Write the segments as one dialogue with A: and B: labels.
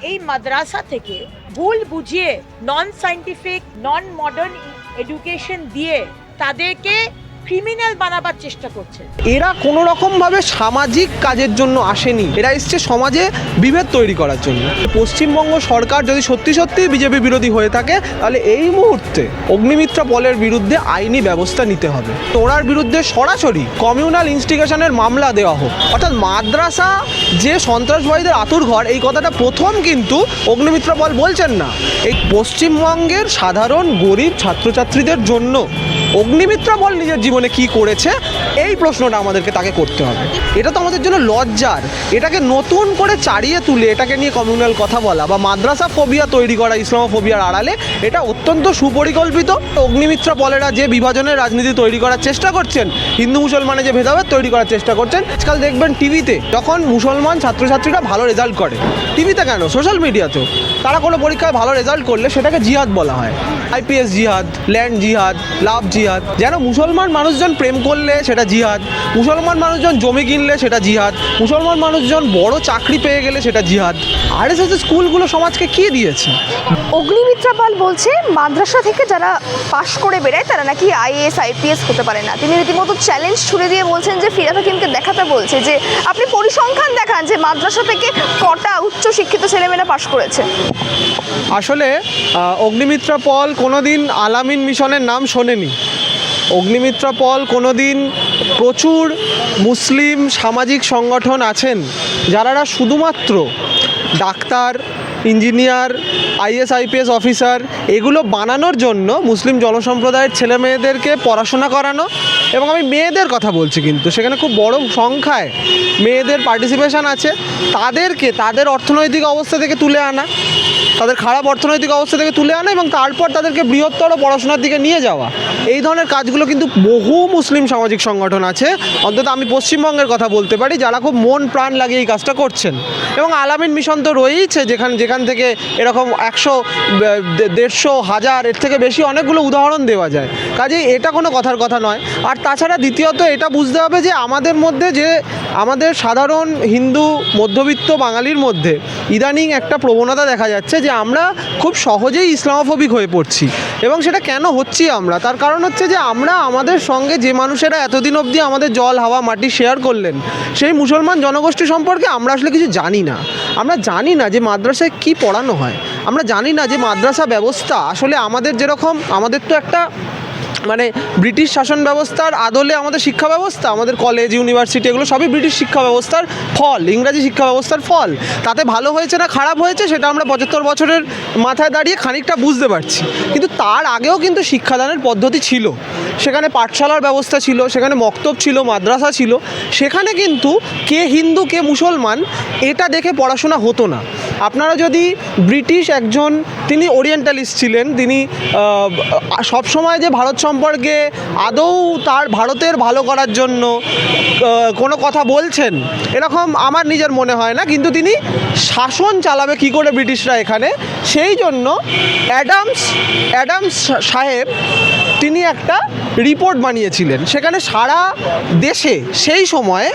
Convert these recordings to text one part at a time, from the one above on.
A: এই মাদ্রাসা থেকে ভুল বুঝিয়ে নন সায়েন্টিফিক নন মডার্ন এডুকেশন দিয়ে তাদেরকে ক্রিমিনাল বানাবার চেষ্টা করছে।
B: এরা কোনো রকমভাবে সামাজিক কাজের জন্য আসেনি, এরা এসছে সমাজে বিভেদ তৈরি করার জন্য। পশ্চিমবঙ্গ সরকার যদি সত্যি সত্যি বিজেপি বিরোধী হয়ে থাকে তাহলে এই মুহূর্তে অগ্নিমিত্রা পলের বিরুদ্ধে আইনি ব্যবস্থা নিতে হবে। ওনার বিরুদ্ধে সরাসরি কমিউনাল ইনস্টিগেশনের মামলা দেওয়া হোক। অর্থাৎ মাদ্রাসা যে সন্ত্রাসবাদীদের আঁতুড়ঘর, এই কথাটা প্রথম কিন্তু অগ্নিমিত্রা পল বলছেন না। এই পশ্চিমবঙ্গের সাধারণ গরিব ছাত্রছাত্রীদের জন্য অগ্নিমিত্রা পল নিজের জীবনে কি করেছে, এই প্রশ্নটা আমাদেরকে তাকে করতে হবে। এটা তো আমাদের জন্য লজ্জার। এটাকে নতুন করে চাড়িয়ে তুলে এটাকে নিয়ে কমিউনাল কথা বলা বা মাদ্রাসা ফোবিয়া তৈরি করা ইসলামোফোবিয়ার আড়ালে, এটা অত্যন্ত সুপরিকল্পিত। অগ্নিমিত্রা পলেরা যে বিভাজনের রাজনীতি তৈরি করার চেষ্টা করছেন, হিন্দু মুসলমানে যে ভেদাভেদ তৈরি করার চেষ্টা করছেন, আজকাল দেখবেন টিভিতে যখন মুসলমান ছাত্রছাত্রীরা ভালো রেজাল্ট করে, টিভিতে কেন সোশ্যাল মিডিয়াতেও তারা কোনো পরীক্ষায় ভালো রেজাল্ট করলে সেটাকে জিহাদ বলা হয়। আইপিএস জিহাদ, ল্যান্ড জিহাদ, লাভ জিহাদ। যেন মুসলমান মানুষজন প্রেম করলে সেটা জিহাদ, মুসলমান মানুষজন জমি কিনলে সেটা জিহাদ, মুসলমান মানুষজন বড় চাকরি পেয়ে গেলে সেটা জিহাদ। আরএসএস স্কুলগুলো সমাজকে কি দিয়েছে?
C: অগ্নিমিত্রা পাল বলছে মাদ্রাসা থেকে যারা পাশ করে বেরোয় তারা নাকি আইএএস আইপিএস হতে পারে না। তিনি রীতিমতো চ্যালেঞ্জ ছুড়ে দিয়ে বলছেন যে ফিরহাদ হাকিমকে দেখাতে বলছে যে আপনি পরিসংখ্যান দেখান যে মাদ্রাসা থেকে কটা উচ্চ শিক্ষিত ছেলেমেয়েরা পাশ করেছে।
B: আসলে অগ্নিমিত্রা পল কোনোদিন আলামিন মিশনের নাম শোনেনি। অগ্নিমিত্রা পল কোনোদিন প্রচুর মুসলিম সামাজিক সংগঠন আছেন যারা শুধুমাত্র doctor, engineer, is IPS officer এগুলো বানানোর জন্য মুসলিম জনসম্প্রদায়ের ছেলে মেয়েদেরকে পড়াশোনা করানো, এবং আমি মেয়েদের কথা বলছি কিন্তু সেখানে খুব বড় সংখ্যায় মেয়েদের পার্টিসিপেশন আছে, তাদেরকে তাদের অর্থনৈতিক অবস্থা থেকে তুলে আনা, তাদের খারাপ অর্থনৈতিক অবস্থা থেকে তুলে আনা এবং তারপর তাদেরকে বৃহত্তর পড়াশোনার দিকে নিয়ে যাওয়া। এই ধরনের কাজগুলো কিন্তু বহু মুসলিম সামাজিক সংগঠন আছে, অন্তত আমি পশ্চিমবঙ্গের কথা বলতে পারি, যারা খুব মন প্রাণ লাগিয়ে এই কাজটা করছেন। এবং আলামিন মিশন তো রয়েইছে, যেখান থেকে এরকম 100, 150, 1000 এর থেকে বেশি অনেকগুলো উদাহরণ দেওয়া যায়। কাজেই এটা কোনো কথার কথা নয়। আর তাছাড়া দ্বিতীয়ত এটা বুঝতে হবে যে আমাদের মধ্যে, যে আমাদের সাধারণ হিন্দু মধ্যবিত্ত বাঙালির মধ্যে ইদানিং একটা প্রবণতা দেখা যাচ্ছে যে আমরা খুব সহজেই ইসলামোফোবিক হয়ে পড়ছি। এবং সেটা কেন হচ্ছি আমরা, তার কারণ হচ্ছে যে আমরা আমাদের সঙ্গে যে মানুষেরা এতদিন অবধি আমাদের জল হাওয়া মাটি শেয়ার করলেন, সেই মুসলমান জনগোষ্ঠী সম্পর্কে আমরা আসলে কিছু জানি না। আমরা জানি না যে মাদ্রাসায় কি পড়ানো হয়, আমরা জানি না যে মাদ্রাসা ব্যবস্থা আসলে আমাদের যেরকম, আমাদের তো একটা মানে ব্রিটিশ শাসন ব্যবস্থার আদলে আমাদের শিক্ষা ব্যবস্থা, আমাদের কলেজ ইউনিভার্সিটি এগুলো সবই ব্রিটিশ শিক্ষা ব্যবস্থার ফল, ইংরাজি শিক্ষা ব্যবস্থার ফল। তাতে ভালো হয়েছে না খারাপ হয়েছে সেটা আমরা 75 বছরের মাথায় দাঁড়িয়ে খানিকটা বুঝতে পারছি। কিন্তু তার আগেও কিন্তু শিক্ষাদানের পদ্ধতি ছিল, সেখানে পাঠশালার ব্যবস্থা ছিল, সেখানে মক্তব ছিল, মাদ্রাসা ছিল। সেখানে কিন্তু কে হিন্দু কে মুসলমান এটা দেখে পড়াশোনা হতো না। আপনারা যদি ব্রিটিশ একজন, তিনি ওরিয়েন্টালিস্ট ছিলেন, তিনি সবসময় যে ভারত সম্পর্কে আদৌ তার ভারতের ভালো করার জন্য কোনো কথা বলছেন এরকম আমার নিজের মনে হয় না। কিন্তু তিনি শাসন চালাবে কী করে ব্রিটিশরা এখানে, সেই জন্য অ্যাডামস সাহেব তিনি একটা রিপোর্ট বানিয়েছিলেন। সেখানে সারা দেশে সেই সময়ে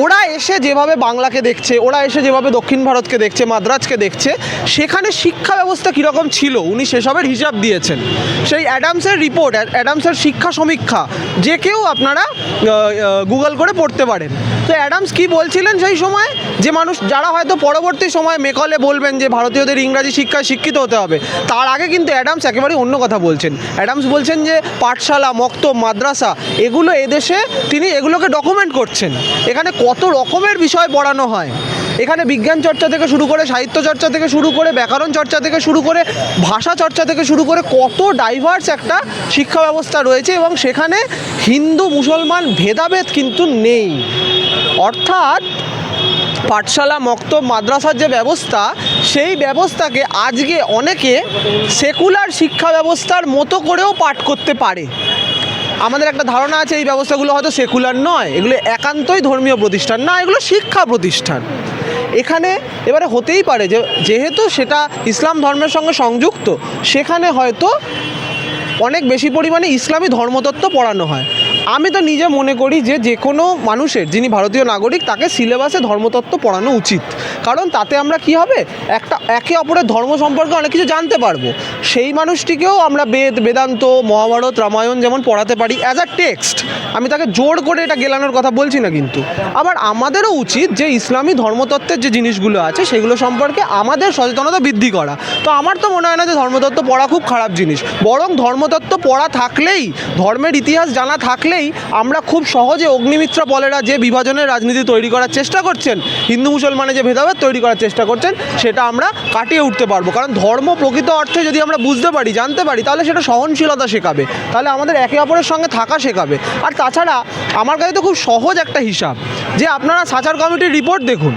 B: ওরা এসে যেভাবে বাংলাকে দেখছে, ওরা এসে যেভাবে দক্ষিণ ভারতকে দেখছে, মাদ্রাজকে দেখছে, সেখানে শিক্ষা ব্যবস্থা কীরকম ছিল উনি সেসবের হিসাব দিয়েছেন। সেই অ্যাডামসের রিপোর্ট, অ্যাডামসের শিক্ষা সমীক্ষা যে কেউ আপনারা গুগল করে পড়তে পারেন। তো অ্যাডামস কি বলছিলেন সেই সময়, যে মানুষ যারা হয়তো পরবর্তী সময় মেকলে বলবেন যে ভারতীয়দের ইংরাজি শিক্ষায় শিক্ষিত হতে হবে, তার আগে কিন্তু অ্যাডামস একেবারেই অন্য কথা বলছেন। অ্যাডামস বলছেন যে পাঠশালা, মক্তব, মাদ্রাসা এগুলো এদেশে তিনি এগুলোকে ডকুমেন্ট করছেন। এখানে কত রকমের বিষয় পড়ানো হয়, এখানে বিজ্ঞান চর্চা থেকে শুরু করে, সাহিত্য চর্চা থেকে শুরু করে, ব্যাকরণ চর্চা থেকে শুরু করে, ভাষা চর্চা থেকে শুরু করে কত ডাইভার্স একটা শিক্ষা ব্যবস্থা রয়েছে। এবং সেখানে হিন্দু মুসলমান ভেদাভেদ কিন্তু নেই। অর্থাৎ পাঠশালা, মক্তব, মাদ্রাসার যে ব্যবস্থা, সেই ব্যবস্থাকে আজকে অনেকে সেকুলার শিক্ষা ব্যবস্থার মতো করেও পাঠ করতে পারে। আমাদের একটা ধারণা আছে এই ব্যবস্থাগুলো হয়তো সেকুলার নয়, এগুলো একান্তই ধর্মীয় প্রতিষ্ঠান, না এগুলো শিক্ষা প্রতিষ্ঠান। এখানে এবারে হতেই পারে যে যেহেতু সেটা ইসলাম ধর্মের সঙ্গে সংযুক্ত, সেখানে হয়তো অনেক বেশি পরিমাণে ইসলামী ধর্মতত্ত্ব পড়ানো হয়। আমি তো নিজে মনে করি যে যে কোনো মানুষের, যিনি ভারতীয় নাগরিক, তাকে সিলেবাসে ধর্মতত্ত্ব পড়ানো উচিত। কারণ তাতে আমরা কি হবে, একটা একে অপরের ধর্ম সম্পর্কে অনেক কিছু জানতে পারবো। সেই মানুষটিকেও আমরা বেদান্ত, মহাভারত, রামায়ণ যেমন পড়াতে পারি অ্যাজ আ টেক্সট, আমি তাকে জোর করে এটা গেলানোর কথা বলছি না, কিন্তু আবার আমাদেরও উচিত যে ইসলামী ধর্মতত্ত্বের যে জিনিসগুলো আছে সেগুলো সম্পর্কে আমাদের সচেতনতা বৃদ্ধি করা। তো আমার তো মনে হয় না যে ধর্মতত্ত্ব পড়া খুব খারাপ জিনিস, বরং ধর্মতত্ত্ব পড়া থাকলেই, ধর্মের ইতিহাস জানা থাকলেই আমরা খুব সহজে অগ্নিমিত্রা পলেরা যে বিভাজনের রাজনীতি তৈরি করার চেষ্টা করছেন, হিন্দু মুসলমানে যে ভেদাভেদ তৈরি করার চেষ্টা করছেন, সেটা আমরা কাটিয়ে উঠতে পারবো। কারণ ধর্ম প্রকৃত অর্থে যদি আমরা বুঝতে পারি, জানতে পারি, তাহলে সেটা সহনশীলতা শেখাবে, তাহলে আমাদের একে অপরের সঙ্গে থাকা শেখাবে। আর তাছাড়া আমার কাছে তো খুব সহজ একটা হিসাব, যে আপনারা সাচার কমিটির রিপোর্ট দেখুন,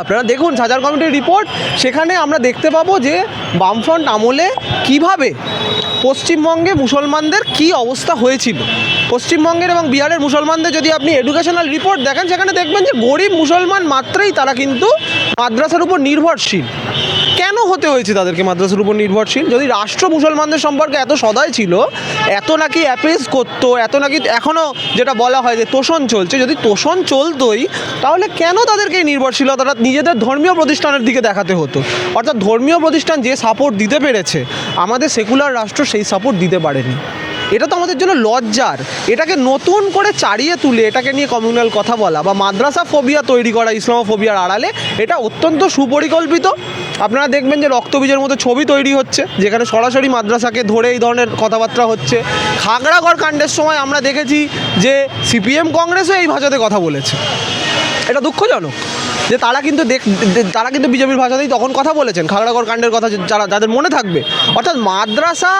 B: আপনারা দেখুন সাচার কমিটির রিপোর্ট, সেখানে আমরা দেখতে পাবো যে বামফ্রন্ট আমলে কিভাবে পশ্চিমবঙ্গে মুসলমানদের কি অবস্থা হয়েছিল। পশ্চিমবঙ্গের এবং বিহারের মুসলমানদের যদি আপনি এডুকেশনাল রিপোর্ট দেখেন, সেখানে দেখবেন যে গরিব মুসলমান মাত্রই তারা কিন্তু মাদ্রাসার উপর নির্ভরশীল। কেন হতে হয়েছে তাদেরকে মাদ্রাসার উপর নির্ভরশীল? যদি রাষ্ট্র মুসলমানদের সম্পর্কে এত সদয় ছিল, এত নাকি অ্যাপেজ করতো, এত নাকি এখনও যেটা বলা হয় যে তোষণ চলছে, যদি তোষণ চলতোই তাহলে কেন তাদেরকে এই নির্ভরশীলতাটা নিজেদের ধর্মীয় প্রতিষ্ঠানের দিকে দেখাতে হতো? অর্থাৎ ধর্মীয় প্রতিষ্ঠান যে সাপোর্ট দিতে পেরেছে, আমাদের সেকুলার রাষ্ট্র সেই সাপোর্ট দিতে পারেনি। এটা তো আমাদের জন্য লজ্জার। এটাকে নতুন করে চাড়িয়ে তুলে এটাকে নিয়ে কমিউনাল কথা বলা বা মাদ্রাসা ফোবিয়া তৈরি করা ইসলামোফোবিয়ার আড়ালে, এটা অত্যন্ত সুপরিকল্পিত। আপনারা দেখবেন যে রক্তবীজের মতো ছবি তৈরি হচ্ছে, যেখানে সরাসরি মাদ্রাসাকে ধরে এই ধরনের কথাবার্তা হচ্ছে। খাগড়াগড় কাণ্ডের সময় আমরা দেখেছি যে সিপিএম কংগ্রেসও এই ভাষাতে কথা বলেছে। এটা দুঃখজনক যে তারা কিন্তু বিজেপির ভাষাতেই তখন কথা বলেছেন, খাগড়াগড় কাণ্ডের কথা যাদের মনে থাকবে। অর্থাৎ মাদ্রাসা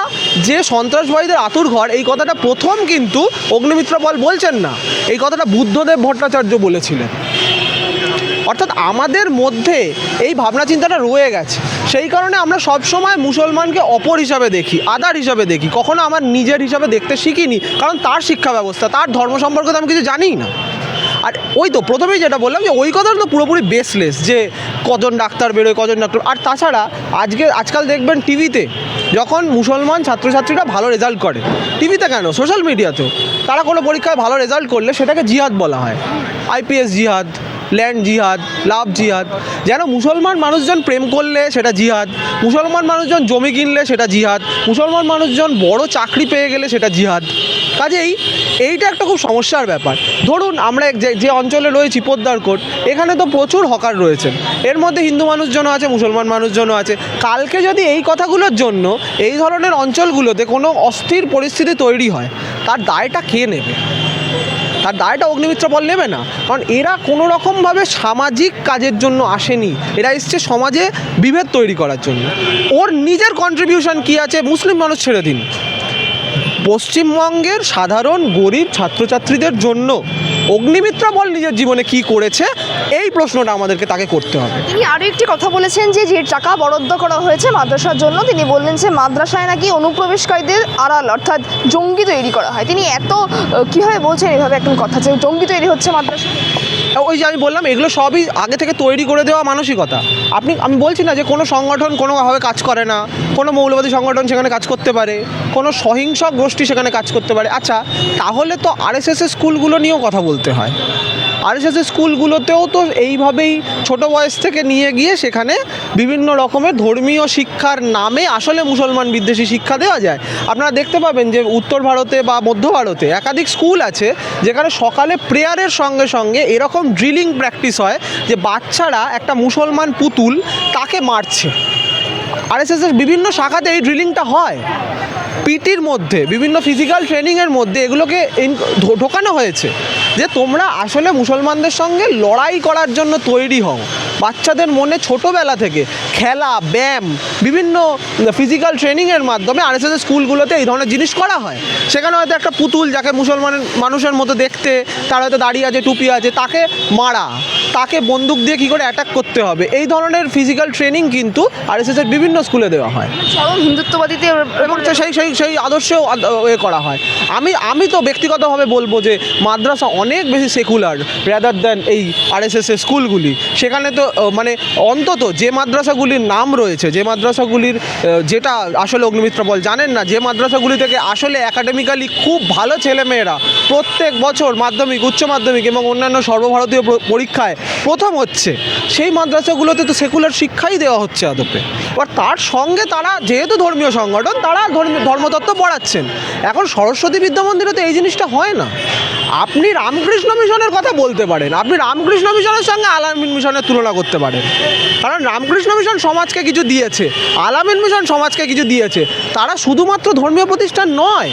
B: যে সন্ত্রাসবাদীদের আতুরঘর, এই কথাটা প্রথম কিন্তু অগ্নিমিত্রা পল বলছেন না, এই কথাটা বুদ্ধদেব ভট্টাচার্য বলেছিলেন। অর্থাৎ আমাদের মধ্যে এই ভাবনা চিন্তাটা রয়ে গেছে, সেই কারণে আমরা সবসময় মুসলমানকে অপর হিসাবে দেখি, আদার হিসাবে দেখি, কখনো আমার নিজের হিসাবে দেখতে শিখিনি, কারণ তার শিক্ষা ব্যবস্থা, তার ধর্ম সম্পর্কে তো আমি কিছু জানিই না। আর ওই তো প্রথমেই যেটা বললাম যে ওই কথাটা তো পুরোপুরি বেসলেস, যে কজন ডাক্তার বেরোয়, কজন ডাক্তার। আর তাছাড়া আজকাল দেখবেন টিভিতে যখন মুসলমান ছাত্রছাত্রীরা ভালো রেজাল্ট করে, টিভিতে কেন, সোশ্যাল মিডিয়াতেও, তারা কোনো পরীক্ষায় ভালো রেজাল্ট করলে সেটাকে জিহাদ বলা হয়, আইপিএস জিহাদ, ল্যান্ড জিহাদ, লাভ জিহাদ। যেন মুসলমান মানুষজন প্রেম করলে সেটা জিহাদ, মুসলমান মানুষজন জমি কিনলে সেটা জিহাদ, মুসলমান মানুষজন বড় চাকরি পেয়ে গেলে সেটা জিহাদ। কাজেই এইটা একটা খুব সমস্যার ব্যাপার। ধরুন আমরা যে অঞ্চলে রয়েছি পোদ্দারকোট, এখানে তো প্রচুর হকার রয়েছেন, এর মধ্যে হিন্দু মানুষজনও আছে, মুসলমান মানুষজনও আছে। কালকে যদি এই কথাগুলোর জন্য এই ধরনের অঞ্চলগুলোতে কোনো অস্থির পরিস্থিতি তৈরি হয়, তার দায়টা কে নেবে? তার দায়টা অগ্নিমিত্রা পল নেবে না, কারণ এরা কোনো রকমভাবে সামাজিক কাজের জন্য আসেনি, এরা এসছে সমাজে বিভেদ তৈরি করার জন্য। ওর নিজের কন্ট্রিবিউশন কী আছে মুসলিম মানুষ ছেড়ে দিন, পশ্চিমবঙ্গের সাধারণ গরিব ছাত্রছাত্রীদের জন্য অগ্নিমিত্রা পল নিজের জীবনে কি করেছে, এই প্রশ্নটা আমাদেরকে তাকে করতে হবে।
C: তিনি আরও একটি কথা বলেছেন যে টাকা বরাদ্দ করা হয়েছে মাদ্রাসার জন্য, তিনি বললেন যে মাদ্রাসায় নাকি অনুপ্রবেশকারীদের আড়াল অর্থাৎ জঙ্গি তৈরি করা হয়। তিনি এত কীভাবে বলছেন এভাবে একটা কথা, যে জঙ্গি তৈরি হচ্ছে মাদ্রাসা?
B: ওই যে আমি বললাম, এগুলো সবই আগে থেকে তৈরি করে দেওয়া মানসিকতা। আমি বলছি না যে কোনো সংগঠন কোনোভাবে কাজ করে না, কোনো মৌলবাদী সংগঠন সেখানে কাজ করতে পারে, কোনো সহিংসক গোষ্ঠী সেখানে কাজ করতে পারে। আচ্ছা, তাহলে তো আরএসএসের স্কুলগুলো নিয়েও কথা বলতে হয়। আরএসএসের স্কুলগুলোতেও তো এইভাবেই ছোট বয়স থেকে নিয়ে গিয়ে সেখানে বিভিন্ন রকমের ধর্মীয় শিক্ষার নামে আসলে মুসলমান বিদ্বেষী শিক্ষা দেওয়া যায়। আপনারা দেখতে পাবেন যে উত্তর ভারতে বা মধ্য ভারতে একাধিক স্কুল আছে যেখানে সকালে প্রেয়ারের সঙ্গে সঙ্গে এরকম ড্রিলিং প্র্যাকটিস হয় যে বাচ্চারা একটা মুসলমান পুতুল তাকে মারছে। আরএসএসের বিভিন্ন শাখাতে এই ড্রিলিংটা হয়, পিটির মধ্যে, বিভিন্ন ফিজিক্যাল ট্রেনিংয়ের মধ্যে এগুলোকে ঢোকানো হয়েছে যে তোমরা আসলে মুসলমানদের সঙ্গে লড়াই করার জন্য তৈরি হও। বাচ্চাদের মনে ছোটোবেলা থেকে খেলা, ব্যায়াম, বিভিন্ন ফিজিক্যাল ট্রেনিংয়ের মাধ্যমে আরএসএসের স্কুলগুলোতে এই ধরনের জিনিস করা হয়। সেখানে হয়তো একটা পুতুল যাকে মুসলমানের মানুষের মতো দেখতে, তার হয়তো দাড়ি আছে, টুপি আছে, তাকে মারা, তাকে বন্দুক দিয়ে কী করে অ্যাটাক করতে হবে, এই ধরনের ফিজিক্যাল ট্রেনিং কিন্তু আরএসএসের বিভিন্ন স্কুলে দেওয়া হয়
C: চরম হিন্দুত্ববাদীতে,
B: এবং সেই আদর্শেও করা হয়। আমি তো ব্যক্তিগতভাবে বলবো যে মাদ্রাসা অনেক বেশি সেকুলার রেদার দ্যান এই আরএসএসের স্কুলগুলি। সেখানে তো মানে অন্তত যে মাদ্রাসাগুলির নাম রয়েছে, যে মাদ্রাসাগুলির যেটা আসলে অগ্নিমিত্রা পল জানেন না, যে মাদ্রাসাগুলি থেকে আসলে একাডেমিক্যালি খুব ভালো ছেলেমেয়েরা প্রত্যেক বছর মাধ্যমিক, উচ্চ মাধ্যমিক এবং অন্যান্য সর্বভারতীয় পরীক্ষায় প্রথম হচ্ছে সেই মাদ্রাসাগুলোতে তো সেকুলার শিক্ষাই দেওয়া হচ্ছে আদপে। এবার তার সঙ্গে তারা যেহেতু ধর্মীয় সংগঠন, তারা ধর্মতত্ত্ব পড়াচ্ছেন। এখন সরস্বতী বিদ্যা মন্দিরে তো এই জিনিসটা হয় না। আপনি রামকৃষ্ণ মিশনের কথা বলতে পারেন, আপনি রামকৃষ্ণ মিশনের সঙ্গে আলামিন মিশনের তুলনা করতে পারেন, কারণ রামকৃষ্ণ মিশন সমাজকে কিছু দিয়েছে, আলামিন মিশন সমাজকে কিছু দিয়েছে। তারা শুধুমাত্র ধর্মীয় প্রতিষ্ঠান নয়,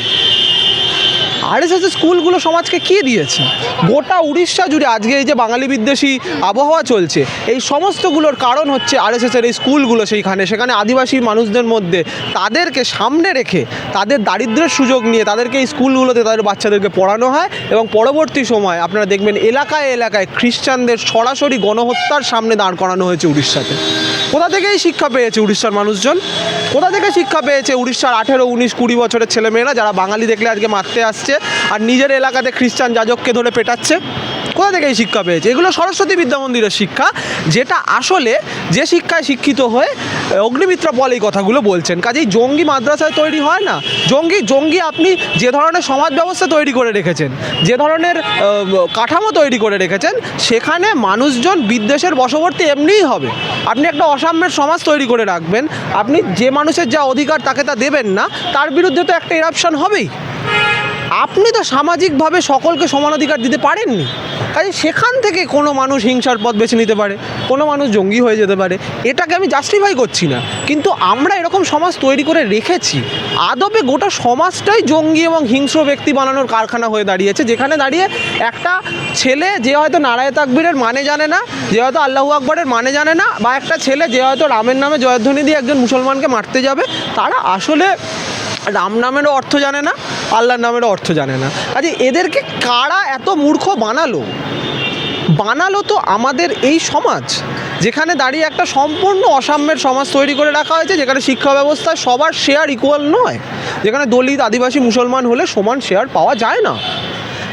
B: আরএসএস স্কুলগুলো সমাজকে কী দিয়েছে? গোটা উড়িষ্যা জুড়ে আজকে এই যে বাঙালি বিদ্বেষী আবহাওয়া চলছে, এই সমস্তগুলোর কারণ হচ্ছে আরএসএসের এই স্কুলগুলো। সেখানে আদিবাসী মানুষদের মধ্যে তাদেরকে সামনে রেখে, তাদের দারিদ্র্যের সুযোগ নিয়ে তাদেরকে এই স্কুলগুলোতে তাদের বাচ্চাদেরকে পড়ানো হয়, এবং পরবর্তী সময় আপনারা দেখবেন এলাকায় এলাকায় খ্রিস্টানদের সরাসরি গণহত্যার সামনে দাঁড় করানো হয়েছে উড়িষ্যাতে। কোথা থেকে এই শিক্ষা পেয়েছে উড়িষ্যার মানুষজন? কোথা থেকে শিক্ষা পেয়েছে উড়িষ্যার 18, 19, 20 বছরের ছেলেমেয়েরা যারা বাঙালি দেখলে আজকে মারতে আসছে আর নিজের এলাকাতে খ্রিস্টান যাজককে ধরে পেটাচ্ছে? কোথা থেকে এই শিক্ষা পেয়েছে? এগুলো সরস্বতী বিদ্যা মন্দিরের শিক্ষা, যেটা আসলে যে শিক্ষায় শিক্ষিত হয়ে অগ্নিমিত্রা পল এই কথাগুলো বলছেন। কাজেই জঙ্গি মাদ্রাসায় তৈরি হয় না। জঙ্গি আপনি যে ধরনের সমাজ ব্যবস্থা তৈরি করে রেখেছেন, যে ধরনের কাঠামো তৈরি করে রেখেছেন, সেখানে মানুষজন বিদ্বেষের বশবর্তী এমনিই হবে। আপনি একটা অসাম্যের সমাজ তৈরি করে রাখবেন, আপনি যে মানুষের যা অধিকার তাকে তা দেবেন না, তার বিরুদ্ধে তো একটা এরাপশন হবেই। আপনি তো সামাজিকভাবে সকলকে সমান অধিকার দিতে পারেননি। কাজে সেখান থেকে কোনো মানুষ হিংসার পথ বেছে নিতে পারে, কোনো মানুষ জঙ্গি হয়ে যেতে পারে। এটাকে আমি জাস্টিফাই করছি না, কিন্তু আমরা এরকম সমাজ তৈরি করে রেখেছি। আদপে গোটা সমাজটাই জঙ্গি এবং হিংস্র ব্যক্তি বানানোর কারখানা হয়ে দাঁড়িয়েছে, যেখানে দাঁড়িয়ে একটা ছেলে যে হয়তো নারায়ে তাকবীরের মানে জানে না, যে হয়তো আল্লাহু আকবরের মানে জানে না, বা একটা ছেলে যে হয়তো রামের নামে জয়ধ্বনি দিয়ে একজন মুসলমানকে মারতে যাবে, তারা আসলে রাম নামেরও অর্থ জানে না, আল্লাহর নামেরও অর্থ জানে না। কাজে এদেরকে কারা এত মূর্খ বানালো তো আমাদের এই সমাজ, যেখানে দাঁড়িয়ে একটা সম্পূর্ণ অসাম্যের সমাজ তৈরি করে রাখা হয়েছে, যেখানে শিক্ষা ব্যবস্থায় সবার শেয়ার ইকুয়াল নয়, যেখানে দলিত, আদিবাসী, মুসলমান হলে সমান শেয়ার পাওয়া যায় না।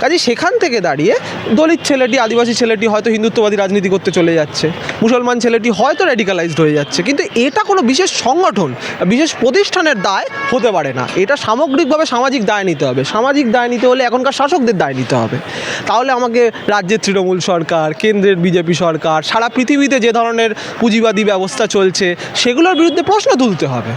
B: কাজে সেখান থেকে দাঁড়িয়ে দলিত ছেলেটি, আদিবাসী ছেলেটি হয়তো হিন্দুত্ববাদী রাজনীতি করতে চলে যাচ্ছে, মুসলমান ছেলেটি হয়তো রেডিকালাইজড হয়ে যাচ্ছে, কিন্তু এটা কোনো বিশেষ সংগঠন, বিশেষ প্রতিষ্ঠানের দায় হতে পারে না। এটা সামগ্রিকভাবে সামাজিক দায় নিতে হবে। সামাজিক দায় নিতে হলে এখনকার শাসকদের দায় নিতে হবে। তাহলে আমাকে রাজ্যের তৃণমূল সরকার, কেন্দ্রের বিজেপি সরকার, সারা পৃথিবীতে যে ধরনের পুঁজিবাদী ব্যবস্থা চলছে সেগুলোর বিরুদ্ধে প্রশ্ন তুলতে হবে,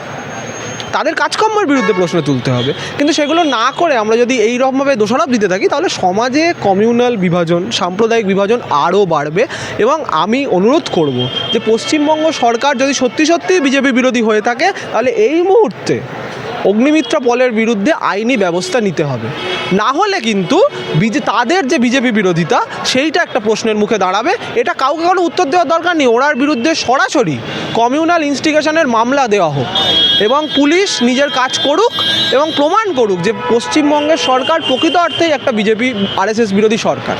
B: তাদের কাজকর্মের বিরুদ্ধে প্রশ্ন তুলতে হবে। কিন্তু সেগুলো না করে আমরা যদি এইরকমভাবে দোষারোপ দিতে থাকি, তাহলে সমাজে কমিউনাল বিভাজন, সাম্প্রদায়িক বিভাজন আরও বাড়বে। এবং আমি অনুরোধ করব যে পশ্চিমবঙ্গ সরকার যদি সত্যি সত্যি বিজেপি বিরোধী হয়ে থাকে, তাহলে এই মুহূর্তে অগ্নিমিত্রা পলের বিরুদ্ধে আইনি ব্যবস্থা নিতে হবে। না হলে কিন্তু তাদের যে বিজেপি বিরোধিতা, সেইটা একটা প্রশ্নের মুখে দাঁড়াবে। এটা কাউকে কোনো উত্তর দেওয়ার দরকার নেই, ওনার বিরুদ্ধে সরাসরি কমিউনাল ইনস্টিগেশনের মামলা দেওয়া হোক, এবং পুলিশ নিজের কাজ করুক এবং প্রমাণ করুক যে পশ্চিমবঙ্গের সরকার প্রকৃত অর্থেই একটা বিজেপি আরএসএস বিরোধী সরকার।